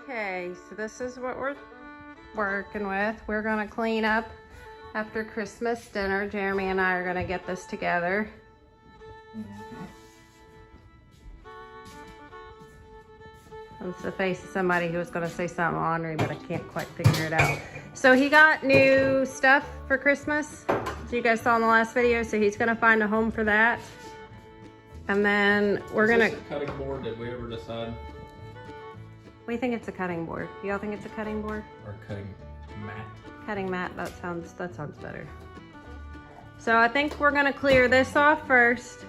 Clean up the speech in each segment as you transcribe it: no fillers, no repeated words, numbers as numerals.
Okay, so this is what we're working with. We're gonna clean up after Christmas dinner. Jeremy and I are gonna get this together. That's the face of somebody who was gonna say something ornery, but I can't quite figure it out. So he got new stuff for Christmas, so you guys saw in the last video, so he's gonna find a home for that. And then we're gonna... Is this a cutting board? Did we ever decide? We think it's a cutting board. Y'all think it's a cutting board? Or cutting mat? Cutting mat, that sounds better. So I think we're gonna clear this off first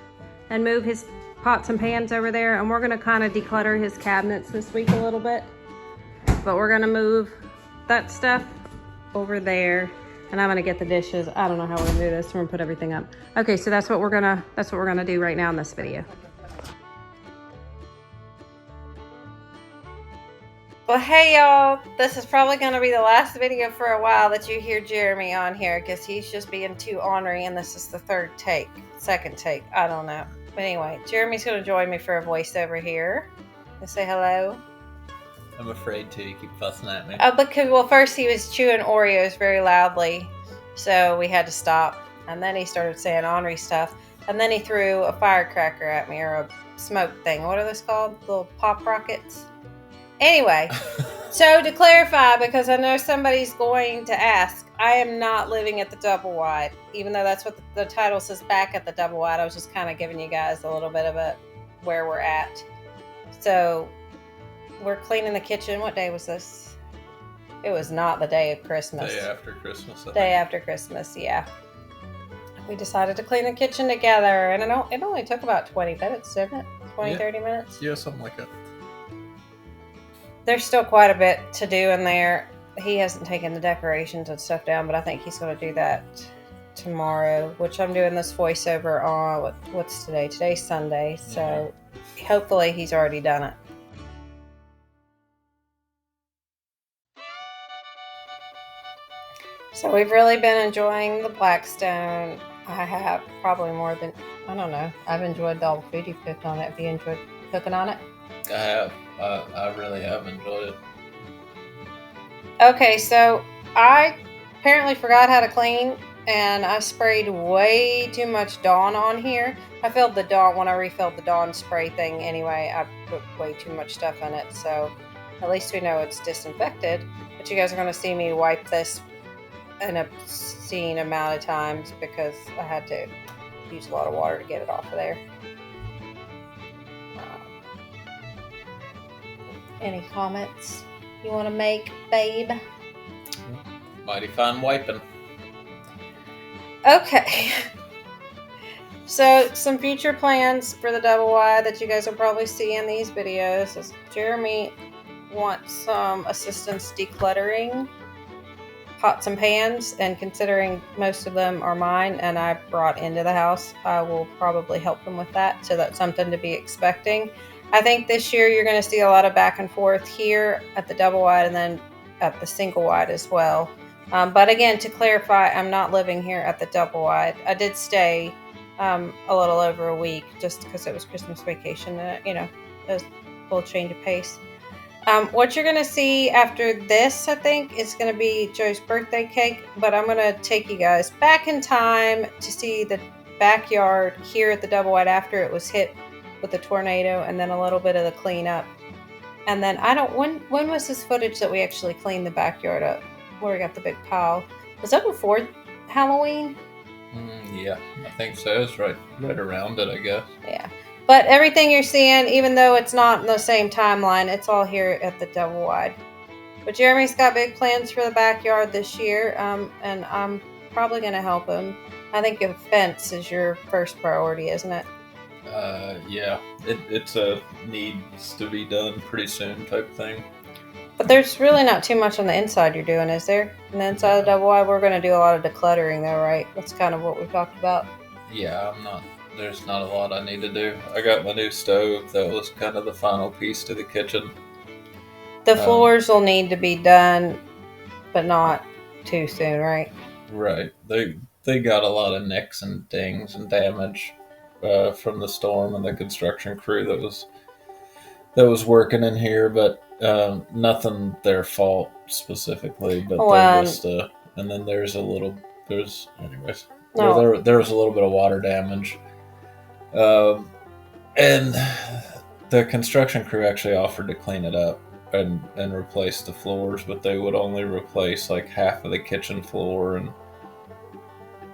and move his pots and pans over there, and we're gonna kind of declutter his cabinets this week a little bit. But we're gonna move that stuff over there, and I'm gonna get the dishes. I don't know how we're gonna do this. We're gonna put everything up. Okay, so that's what we're gonna do right now in this video. Well, hey y'all, this is probably going to be the last video for a while that you hear Jeremy on here because he's just being too ornery, and this is the second take, I don't know. But anyway, Jeremy's going to join me for a voiceover here. Say hello. I'm afraid to. You keep fussing at me. Well, first he was chewing Oreos very loudly, so we had to stop. And then he started saying ornery stuff. And then he threw a firecracker at me, or a smoke thing. What are those called? Little pop rockets? Anyway, so to clarify, because I know somebody's going to ask, I am not living at the Double Wide, even though that's what the title says, back at the Double Wide. I was just kind of giving you guys a little bit of where we're at. So we're cleaning the kitchen. What day was this? It was not the day of Christmas. Day after Christmas. Day after Christmas, yeah. We decided to clean the kitchen together, and it only took about 20 minutes, didn't it? 30 minutes? Yeah, something like that. There's still quite a bit to do in there. He hasn't taken the decorations and stuff down, but I think he's going to do that tomorrow, which I'm doing this voiceover on. What's today? Today's Sunday, so hopefully he's already done it. So we've really been enjoying the Blackstone. I have probably more than, I don't know. I've enjoyed all the food you've cooked on it. Have you enjoyed cooking on it? I have. I really have enjoyed it. Okay, so I apparently forgot how to clean, and I sprayed way too much Dawn on here. I filled the Dawn, when I refilled the Dawn spray thing anyway, I put way too much stuff in it, so at least we know it's disinfected. But you guys are going to see me wipe this an obscene amount of times because I had to use a lot of water to get it off of there. Any comments you want to make, babe? Mighty fine wiping. Okay. So, some future plans for the Double Wide that you guys will probably see in these videos is Jeremy wants some assistance decluttering pots and pans, and considering most of them are mine and I brought into the house, I will probably help him with that, so that's something to be expecting. I think this year you're going to see a lot of back and forth here at the Double Wide and then at the Single Wide as well. But again, to clarify, I'm not living here at the Double Wide. I did stay a little over a week just because it was Christmas vacation and, it was a little change of pace. What you're going to see after this, I think, is going to be Joe's birthday cake. But I'm going to take you guys back in time to see the backyard here at the Double Wide after it was hit with the tornado, and then a little bit of the cleanup. And then when was this footage that we actually cleaned the backyard up, where we got the big pile? Was that before Halloween? Yeah, I think so. It's right around it, I guess. Yeah, but everything you're seeing, even though it's not in the same timeline, it's all here at the Double Wide. But Jeremy's got big plans for the backyard this year, and I'm probably going to help him. I think a fence is your first priority, isn't it? Yeah, it's a needs to be done pretty soon type thing. But there's really not too much on the inside you're doing, is there? On the inside of the Double Wide, we're going to do a lot of decluttering though, right? That's kind of what we talked about. Yeah, there's not a lot I need to do. I got my new stove. That was kind of the final piece to the kitchen. The floors will need to be done, but not too soon, right? Right. They got a lot of nicks and dings and damage from the storm and the construction crew that was working in here, but Nothing their fault specifically, but Well, they're just and then there's anyways. no. There was a little bit of water damage, and the construction crew actually offered to clean it up and replace the floors, but they would only replace like half of the kitchen floor, and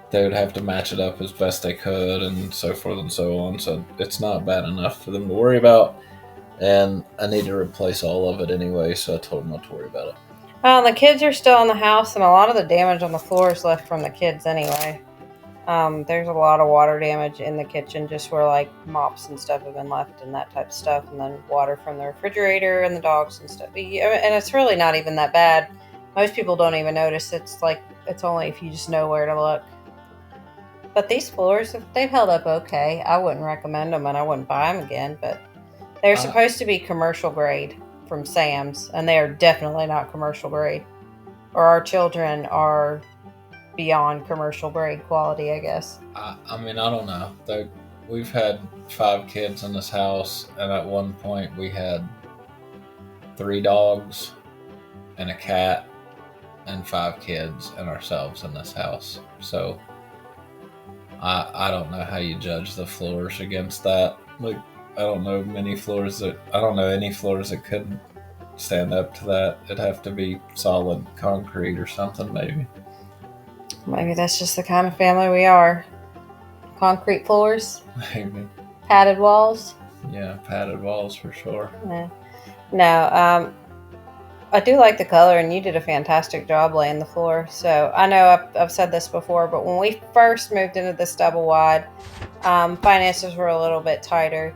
they would have to match it up as best they could, and so forth and so on. So it's not bad enough for them to worry about. And I need to replace all of it anyway, so I told them not to worry about it. Well, the kids are still in the house, and a lot of the damage on the floor is left from the kids anyway. There's a lot of water damage in the kitchen, just where like mops and stuff have been left and that type of stuff, and then water from the refrigerator and the dogs and stuff. And it's really not even that bad. Most people don't even notice. It's only if you just know where to look. But these floors, they've held up okay. I wouldn't recommend them, and I wouldn't buy them again. But they're supposed to be commercial grade from Sam's, and they are definitely not commercial grade. Or our children are beyond commercial grade quality, I guess. I mean, I don't know. We've had 5 kids in this house, and at one point we had 3 dogs and a cat and 5 kids and ourselves in this house. So I don't know how you judge the floors against that. Like, I don't know any floors that couldn't stand up to that. It'd have to be solid concrete or something, maybe. Maybe that's just the kind of family we are. Concrete floors, Maybe. padded walls. Yeah, padded walls for sure. Yeah. No, I do like the color, and you did a fantastic job laying the floor. So I know I've said this before, but when we first moved into this double wide, finances were a little bit tighter,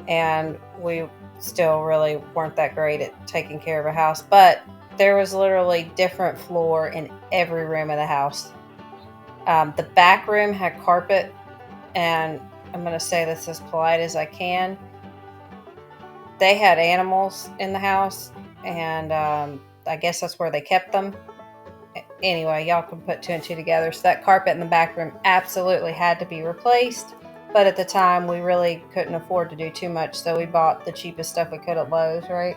and we still really weren't that great at taking care of a house. But there was literally different floor in every room of the house. The back room had carpet, and I'm going to say this as polite as I can. They had animals in the house, and I guess that's where they kept them. Anyway, y'all can put 2 and 2 together. So that carpet in the back room absolutely had to be replaced. But at the time, we really couldn't afford to do too much, so we bought the cheapest stuff we could at Lowe's, right?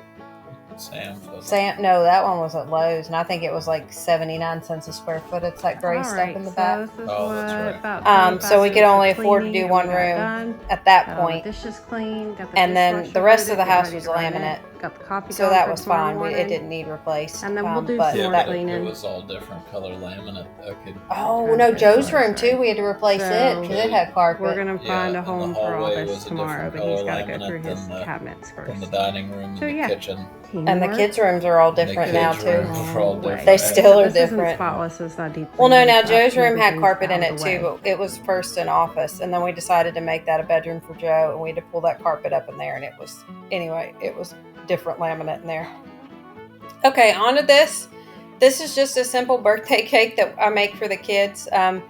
No, that one was at Lowe's, and I think it was like 79 cents a square foot. It's that gray stuff in the back. That's right. So we could only afford to do one room at that point. Dishes clean, and then the rest of the house was laminate. Got the coffee so that was fine. It didn't need replaced. And then we'll do but floor that, cleaning. It was all different color laminate. Oh no, Joe's room too. We had to replace it because it had carpet. We're gonna find a home for hallway office tomorrow, but he's got to go through his than cabinets first. In the dining room, So, and yeah. the kitchen. And the kids' rooms are all different now kids' too. rooms are all different. They still are This isn't different. spotless, it's not deep Well, no, clean, now it's Joe's not- room had everything's carpet in out it of the too, way. but it was first an office, and then we decided to make that a bedroom for Joe, and we had to pull that carpet up in there, and it was different laminate in there. Okay, on to this. This is just a simple birthday cake that I make for the kids, and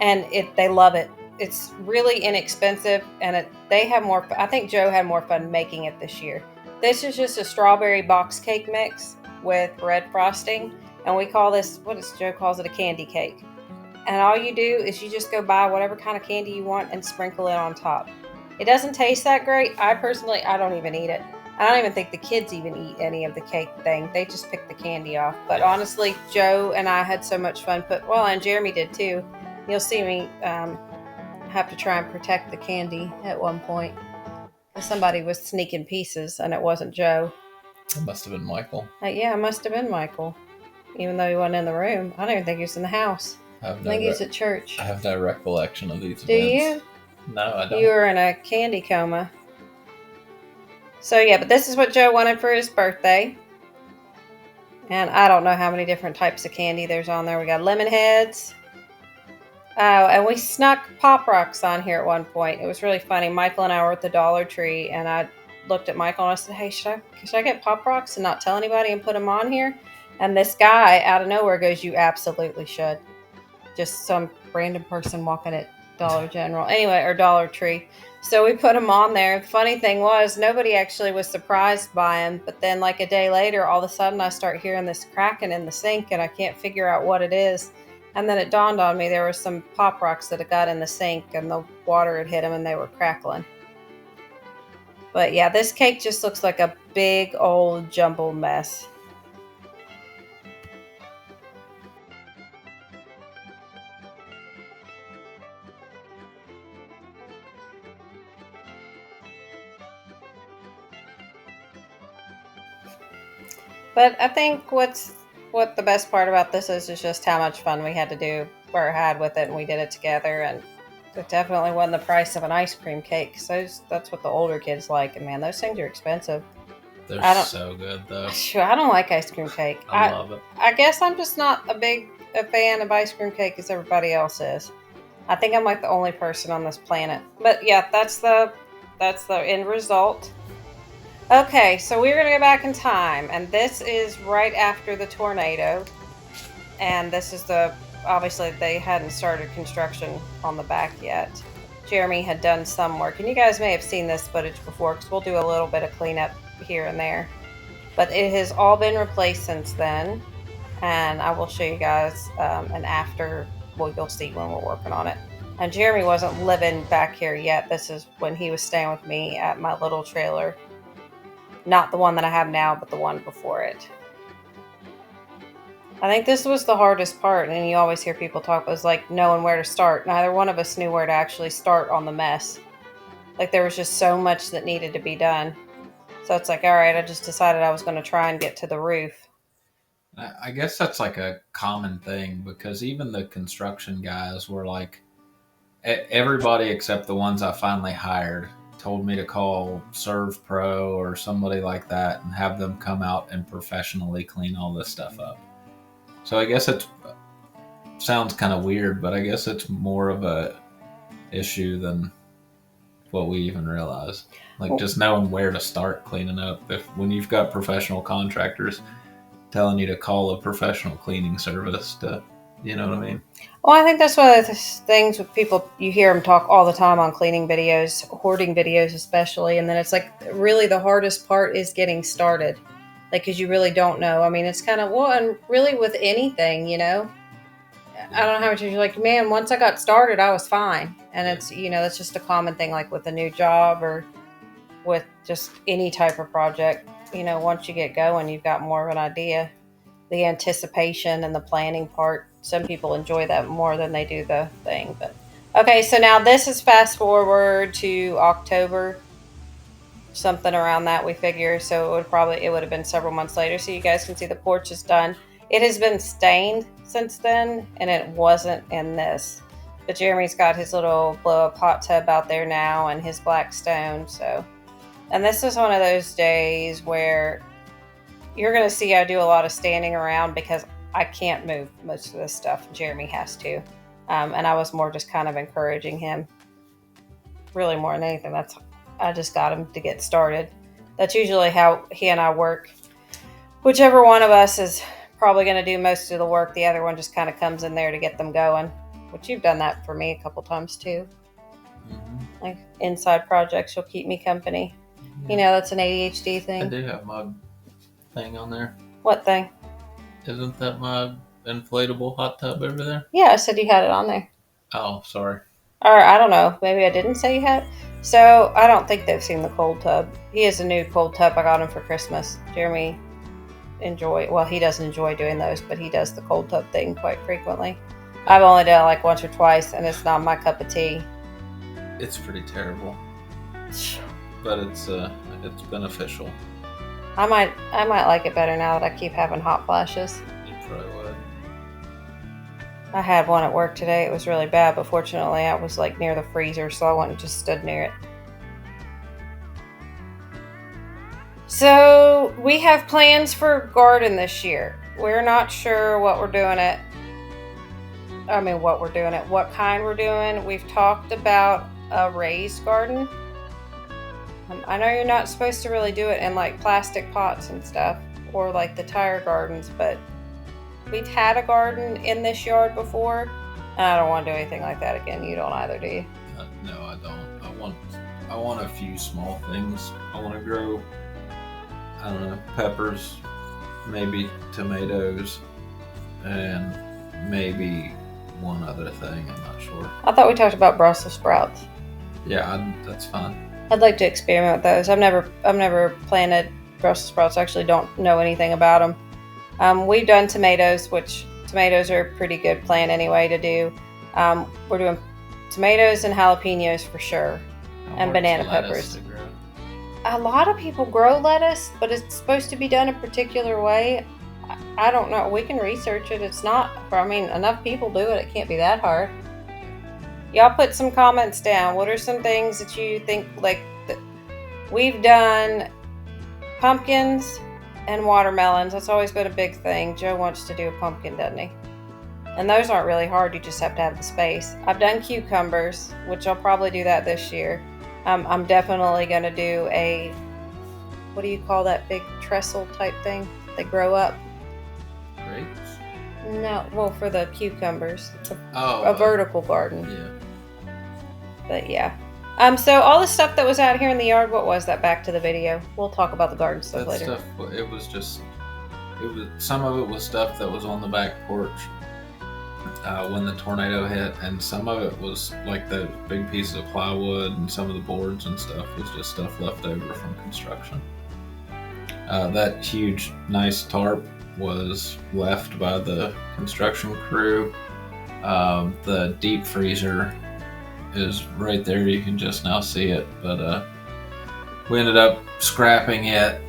they love it. It's really inexpensive, and they have more. I think Joe had more fun making it this year. This is just a strawberry box cake mix with red frosting, and we call this, Joe calls it, a candy cake. And all you do is you just go buy whatever kind of candy you want and sprinkle it on top. It doesn't taste that great. I don't even eat it. I don't even think the kids even eat any of the cake thing. They just pick the candy off. But honestly, Joe and I had so much fun. And Jeremy did too. You'll see me have to try and protect the candy at one point. Somebody was sneaking pieces, and it wasn't Joe. It must have been Michael. Yeah, it must have been Michael. Even though he wasn't in the room. I don't even think he was in the house. I think he was at church. I have no recollection of these events. Do you? No, I don't. You were in a candy coma. So yeah, but this is what Joe wanted for his birthday. And I don't know how many different types of candy there's on there. We got lemon heads. Oh, and we snuck Pop Rocks on here at one point. It was really funny. Michael and I were at the Dollar Tree, and I looked at Michael and I said, hey, should I get Pop Rocks and not tell anybody and put them on here? And this guy out of nowhere goes, you absolutely should. Just some random person walking at Dollar General. Anyway, or Dollar Tree. So we put them on there. The funny thing was, nobody actually was surprised by them. But then like a day later, all of a sudden I start hearing this cracking in the sink, and I can't figure out what it is. And then it dawned on me there were some Pop Rocks that had got in the sink, and the water had hit them, and they were crackling. But yeah, this cake just looks like a big old jumbled mess. But I think what the best part about this is just how much fun we had to do or had with it, and we did it together, and it definitely wasn't the price of an ice cream cake. So that's what the older kids like, and man, those things are expensive. They're so good though. I don't like ice cream cake. I love it. I guess I'm just not a fan of ice cream cake as everybody else is. I think I'm like the only person on this planet. But yeah, that's the end result. Okay, so we're going to go back in time, and this is right after the tornado. And this is obviously they hadn't started construction on the back yet. Jeremy had done some work, and you guys may have seen this footage before because we'll do a little bit of cleanup here and there. But it has all been replaced since then, and I will show you guys an after. Well, you'll see when we're working on it. And Jeremy wasn't living back here yet. This is when he was staying with me at my little trailer. Not the one that I have now, but the one before it. I think this was the hardest part, and you always hear people talk, was like knowing where to start. Neither one of us knew where to actually start on the mess. Like there was just so much that needed to be done. So it's like, all right, I just decided I was going to try and get to the roof. I guess that's like a common thing, because even the construction guys were like, everybody except the ones I finally hired told me to call Serve Pro or somebody like that and have them come out and professionally clean all this stuff up. So I guess it sounds kind of weird, but I guess it's more of a issue than what we even realize. Like just knowing where to start cleaning up. When you've got professional contractors telling you to call a professional cleaning service to, you know what I mean? Well, I think that's one of the things with people, you hear them talk all the time on cleaning videos, hoarding videos especially, and then it's like really the hardest part is getting started. Like, because you really don't know. I mean, it's kind of, well, and really with anything, you know, I don't know how much you're like, man, once I got started, I was fine. And it's, you know, that's just a common thing, like with a new job or with just any type of project. You know, once you get going, you've got more of an idea. The anticipation and the planning part, some people enjoy that more than they do the thing. But okay, so now this is fast forward to October, something around that we figure. So it would have been several months later. So you guys can see the porch is done. It has been stained since then, and it wasn't in this. But Jeremy's got his little blow-up hot tub out there now and his black stone. So, and this is one of those days where you're going to see I do a lot of standing around because I can't move most of this stuff. Jeremy has to. And I was more just kind of encouraging him. Really more than anything. I just got him to get started. That's usually how he and I work. Whichever one of us is probably going to do most of the work, the other one just kind of comes in there to get them going. Which you've done that for me a couple times too. Mm-hmm. Like inside projects, you'll keep me company. Mm-hmm. You know, that's an ADHD thing. I do have my thing on there. What thing? Isn't that my inflatable hot tub over there? Yeah, I said you had it on there. Oh, sorry. Or I don't know. Maybe I didn't say you had. So I don't think they've seen the cold tub. He has a new cold tub. I got him for Christmas. Jeremy he doesn't enjoy doing those, but he does the cold tub thing quite frequently. I've only done it like once or twice, and it's not my cup of tea. It's pretty terrible, but it's beneficial. I might like it better now that I keep having hot flashes. You probably would. I had one at work today. It was really bad, but fortunately I was like near the freezer, so I went and just stood near it. So we have plans for garden this year. We're not sure what kind we're doing. We've talked about a raised garden. I know you're not supposed to really do it in like plastic pots and stuff, or like the tire gardens, but we've had a garden in this yard before, and I don't want to do anything like that again. You don't either, do you? No, I don't. I want a few small things. I want to grow, I don't know, peppers, maybe tomatoes, and maybe one other thing. I'm not sure. I thought we talked about Brussels sprouts. Yeah, that's fine. I'd like to experiment with those. I've never planted Brussels sprouts. I actually don't know anything about them. We've done tomatoes, which tomatoes are a pretty good plant anyway to do. We're doing tomatoes and jalapenos for sure, and banana peppers. A lot of people grow lettuce, but it's supposed to be done a particular way. I don't know. We can research it. It's not, I mean, enough people do it. It can't be that hard. Y'all put some comments down. What are some things that you think, like, we've done pumpkins and watermelons. That's always been a big thing. Joe wants to do a pumpkin, doesn't he? And those aren't really hard. You just have to have the space. I've done cucumbers, which I'll probably do that this year. I'm definitely going to do a, what do you call that big trestle type thing? They grow up. Grapes? No, well, for the cucumbers. It's a vertical garden. Yeah. But yeah. So all the stuff that was out here in the yard, what was that? Back to the video. We'll talk about the garden stuff later. Stuff, some of it was stuff that was on the back porch when the tornado hit, and some of it was like the big pieces of plywood, and some of the boards and stuff was just stuff left over from construction. That huge, nice tarp was left by the construction crew. The deep freezer is right there. You can just now see it, but we ended up scrapping it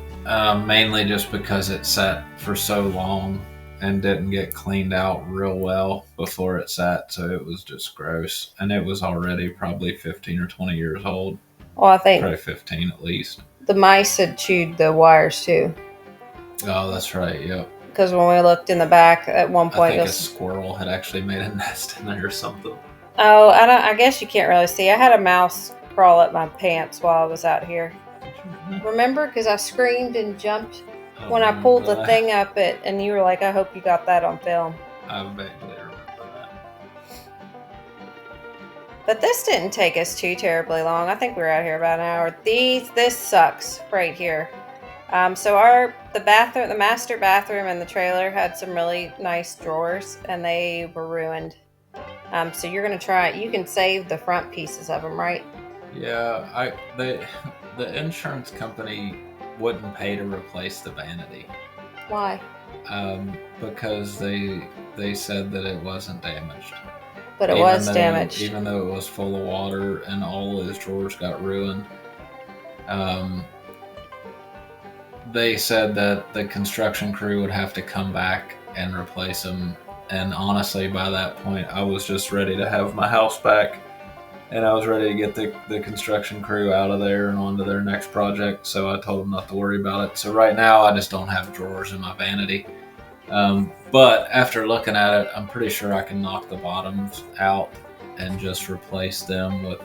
mainly just because it sat for so long and didn't get cleaned out real well before it sat, so it was just gross, and it was already probably 15 or 20 years old. Well, I think probably 15 at least. The mice had chewed the wires too. Oh, that's right. Yep. Because when we looked in the back at one point, I think a squirrel had actually made a nest in there or something. Oh, I guess you can't really see. I had a mouse crawl up my pants while I was out here. Remember? Because I screamed and jumped when I pulled the thing up it, and you were like, I hope you got that on film. I vaguely remember that. But this didn't take us too terribly long. I think we were out here about an hour. This sucks right here. So the master bathroom and the trailer had some really nice drawers, and they were ruined. So you're gonna try it. You can save the front pieces of them, right? Yeah, the insurance company wouldn't pay to replace the vanity. Why? Because they said that it wasn't damaged. But it was damaged. Even though it was full of water and all of his drawers got ruined. They said that the construction crew would have to come back and replace them. And honestly, by that point, I was just ready to have my house back. And I was ready to get the construction crew out of there and on to their next project. So I told them not to worry about it. So right now, I just don't have drawers in my vanity. But after looking at it, I'm pretty sure I can knock the bottoms out and just replace them with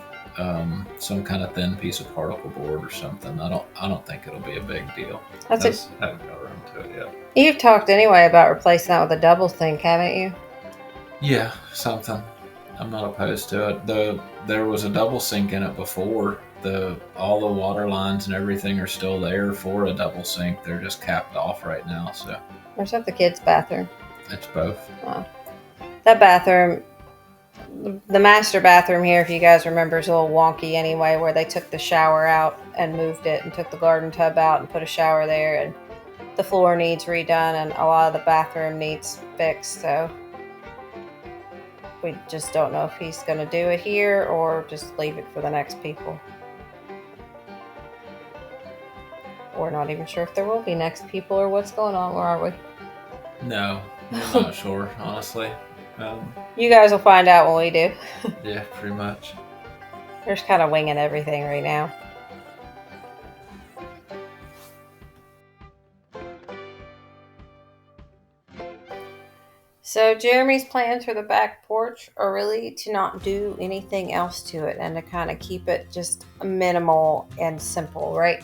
some kind of thin piece of particle board or something. I don't think it'll be a big deal. I haven't got around to it yet. You've talked anyway about replacing that with a double sink, haven't you? Yeah, something. I'm not opposed to it. There was a double sink in it before. All the water lines and everything are still there for a double sink. They're just capped off right now. So. Or is that the kids' bathroom? It's both. Oh. That bathroom, the master bathroom here, if you guys remember, is a little wonky anyway, where they took the shower out and moved it and took the garden tub out and put a shower there, and the floor needs redone and a lot of the bathroom needs fixed. So we just don't know if he's going to do it here or just leave it for the next people. We're not even sure if there will be next people or what's going on. Where are we? No, I'm not sure, honestly. You guys will find out when we do. Yeah, pretty much. We're just kind of winging everything right now. So Jeremy's plans for the back porch are really to not do anything else to it and to kind of keep it just minimal and simple, right?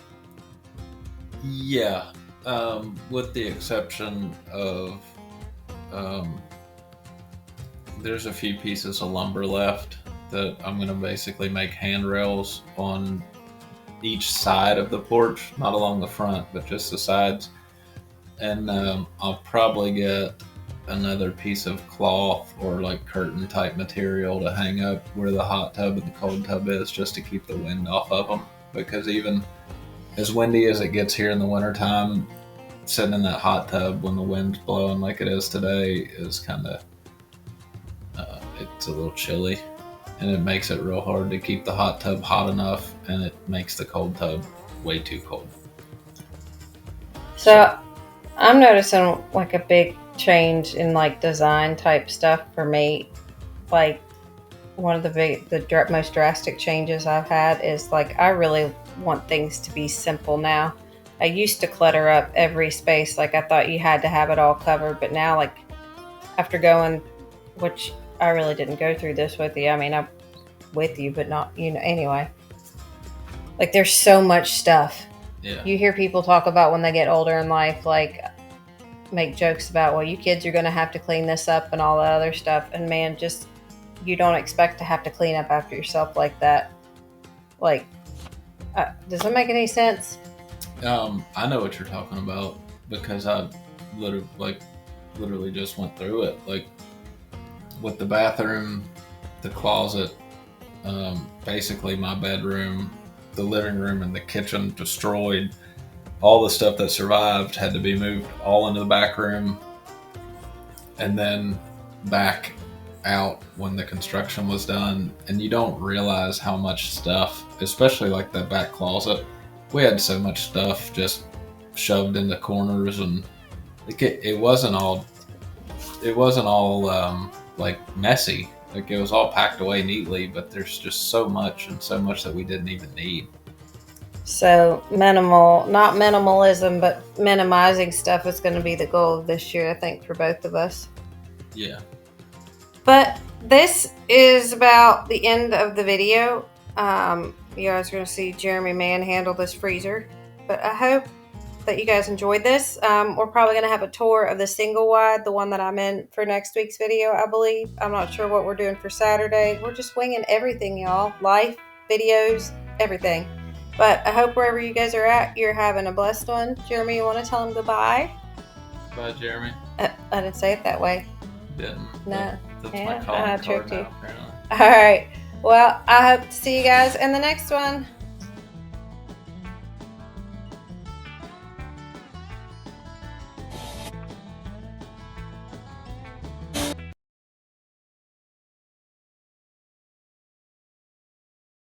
Yeah, with the exception of there's a few pieces of lumber left that I'm going to basically make handrails on each side of the porch, not along the front, but just the sides. And I'll probably get another piece of cloth or like curtain type material to hang up where the hot tub and the cold tub is, just to keep the wind off of them. because even as windy as it gets here in the wintertime, sitting in that hot tub when the wind's blowing like it is today is kind of, it's a little chilly, and it makes it real hard to keep the hot tub hot enough, and it makes the cold tub way too cold. So I'm noticing like a big change in like design type stuff for me. Like one of the most drastic changes I've had is like I really want things to be simple now. I used to clutter up every space. Like I thought you had to have it all covered, but now like after going, which I really didn't go through this with you. I mean, I'm with you, but not, anyway. Like there's so much stuff. Yeah. You hear people talk about when they get older in life, like make jokes about, well, you kids are going to have to clean this up and all that other stuff. And man, just, you don't expect to have to clean up after yourself like that. Like, does that make any sense? I know what you're talking about because I literally just went through it. Like with the bathroom, the closet, basically my bedroom, the living room, and the kitchen destroyed. All the stuff that survived had to be moved all into the back room and then back out when the construction was done. And you don't realize how much stuff, especially like that back closet, we had so much stuff just shoved into corners, and it wasn't all like messy. Like it was all packed away neatly, but there's just so much that we didn't even need. So not minimalism, but minimizing stuff is going to be the goal of this year, I think, for both of us. Yeah. But this is about the end of the video. You guys are going to see Jeremy manhandle this freezer. But I hope that you guys enjoyed this. We're probably going to have a tour of the single wide, the one that I'm in for next week's video, I believe. I'm not sure what we're doing for Saturday. We're just winging everything, y'all. Life, videos, everything. But I hope wherever you guys are at, you're having a blessed one. Jeremy, you want to tell them goodbye? Bye, Jeremy. I didn't say it that way. Didn't. No. That's Yeah, my calling I card tricked you. now, apparently. All right. Well, I hope to see you guys in the next one.